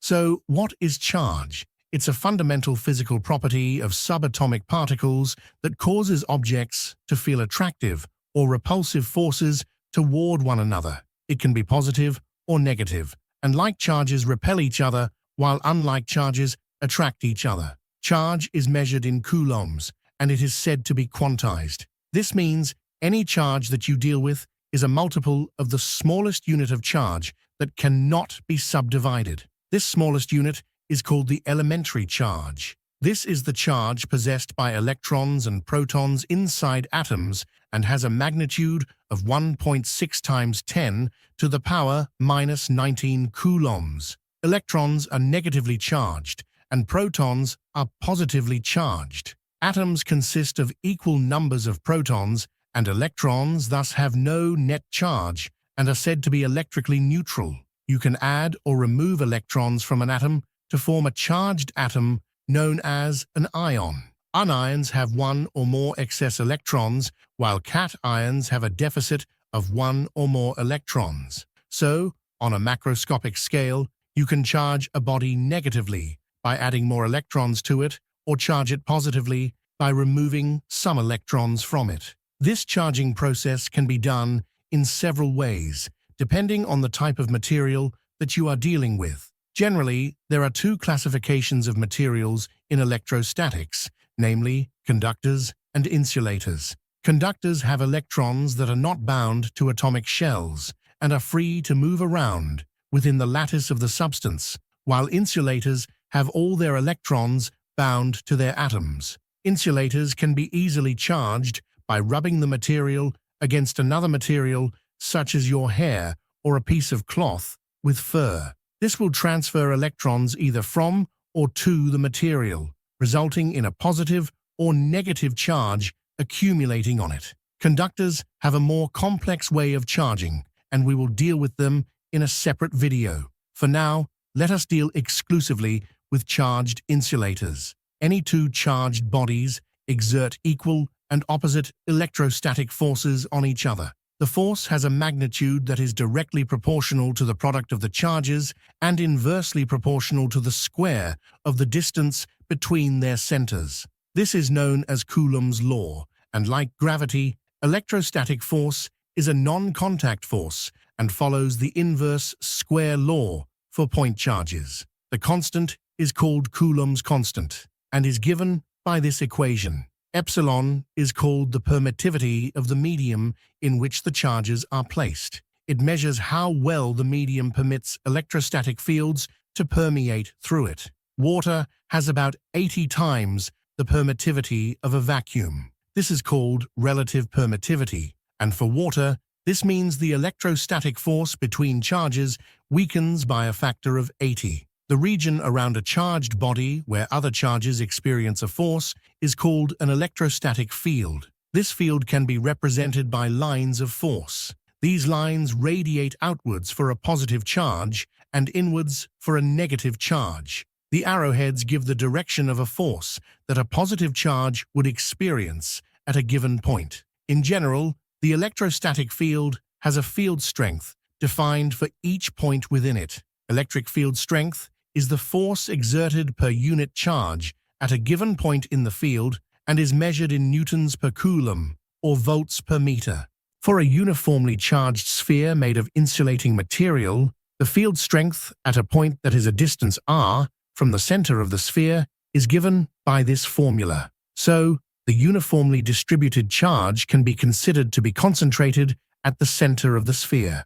So, what is charge? It's a fundamental physical property of subatomic particles that causes objects to feel attractive or repulsive forces toward one another. It can be positive or negative, and like charges repel each other, while unlike charges attract each other. Charge is measured in coulombs, and it is said to be quantized. This means any charge that you deal with is a multiple of the smallest unit of charge that cannot be subdivided. This smallest unit is called the elementary charge. This is the charge possessed by electrons and protons inside atoms and has a magnitude of 1.6 times 10 to the power minus 19 coulombs. Electrons are negatively charged, and protons are positively charged. Atoms consist of equal numbers of protons, and electrons thus have no net charge and are said to be electrically neutral. You can add or remove electrons from an atom to form a charged atom known as an ion. Anions have one or more excess electrons, while cations have a deficit of one or more electrons. So, on a macroscopic scale, you can charge a body negatively by adding more electrons to it, or charge it positively by removing some electrons from it. This charging process can be done in several ways, depending on the type of material that you are dealing with. Generally, there are two classifications of materials in electrostatics, namely conductors and insulators. Conductors have electrons that are not bound to atomic shells and are free to move around within the lattice of the substance, while insulators have all their electrons bound to their atoms. Insulators can be easily charged by rubbing the material against another material, such as your hair or a piece of cloth with fur. This will transfer electrons either from or to the material, resulting in a positive or negative charge accumulating on it. Conductors have a more complex way of charging, and we will deal with them in a separate video. For now, let us deal exclusively with charged insulators. Any two charged bodies exert equal and opposite electrostatic forces on each other. The force has a magnitude that is directly proportional to the product of the charges and inversely proportional to the square of the distance between their centers. This is known as Coulomb's law, and like gravity, electrostatic force is a non-contact force and follows the inverse square law for point charges. The constant is called Coulomb's constant and is given by this equation. Epsilon is called the permittivity of the medium in which the charges are placed. It measures how well the medium permits electrostatic fields to permeate through it. Water has about 80 times the permittivity of a vacuum. This is called relative permittivity, and for water, this means the electrostatic force between charges weakens by a factor of 80. The region around a charged body where other charges experience a force is called an electrostatic field. This field can be represented by lines of force. These lines radiate outwards for a positive charge and inwards for a negative charge. The arrowheads give the direction of a force that a positive charge would experience at a given point. In general, the electrostatic field has a field strength defined for each point within it. Electric field strength is the force exerted per unit charge at a given point in the field and is measured in newtons per coulomb or volts per meter. For a uniformly charged sphere made of insulating material, the field strength at a point that is a distance r from the center of the sphere is given by this formula. So, the uniformly distributed charge can be considered to be concentrated at the center of the sphere.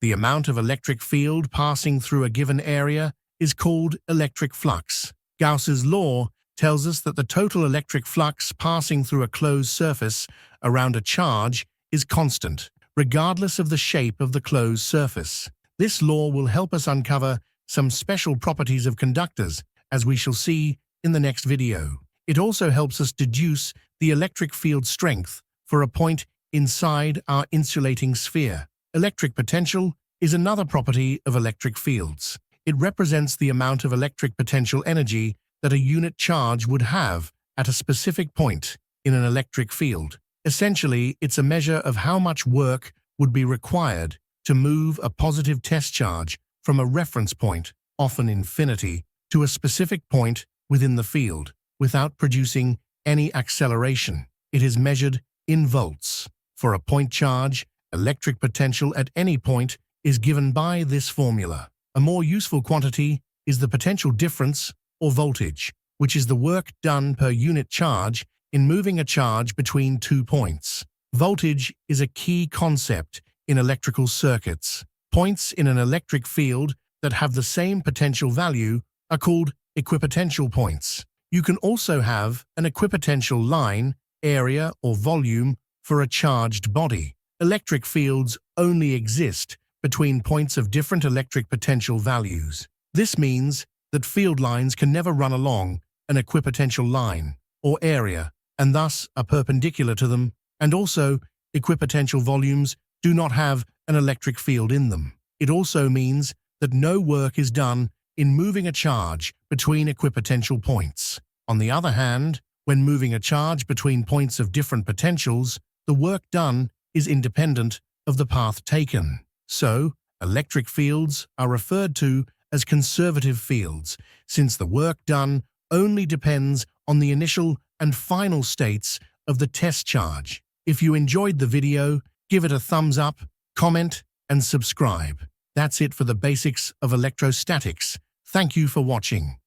The amount of electric field passing through a given area is called electric flux. Gauss's law tells us that the total electric flux passing through a closed surface around a charge is constant, regardless of the shape of the closed surface. This law will help us uncover some special properties of conductors, as we shall see in the next video. It also helps us deduce the electric field strength for a point inside our insulating sphere. Electric potential is another property of electric fields. It represents the amount of electric potential energy that a unit charge would have at a specific point in an electric field. Essentially, it's a measure of how much work would be required to move a positive test charge from a reference point often infinity, to a specific point within the field without producing any acceleration. It is measured in volts. For a point charge, electric potential at any point is given by this formula. A more useful quantity is the potential difference, or voltage, which is the work done per unit charge in moving a charge between 2 points. Voltage is a key concept in electrical circuits. Points in an electric field that have the same potential value are called equipotential points. You can also have an equipotential line, area, or volume for a charged body. Electric fields only exist between points of different electric potential values. This means that field lines can never run along an equipotential line or area, and thus are perpendicular to them, and also equipotential volumes do not have an electric field in them. It also means that no work is done in moving a charge between equipotential points. On the other hand, when moving a charge between points of different potentials, the work done is independent of the path taken. So, electric fields are referred to as conservative fields, since the work done only depends on the initial and final states of the test charge. If you enjoyed the video, give it a thumbs up, comment, and subscribe. That's it for the basics of electrostatics. Thank you for watching.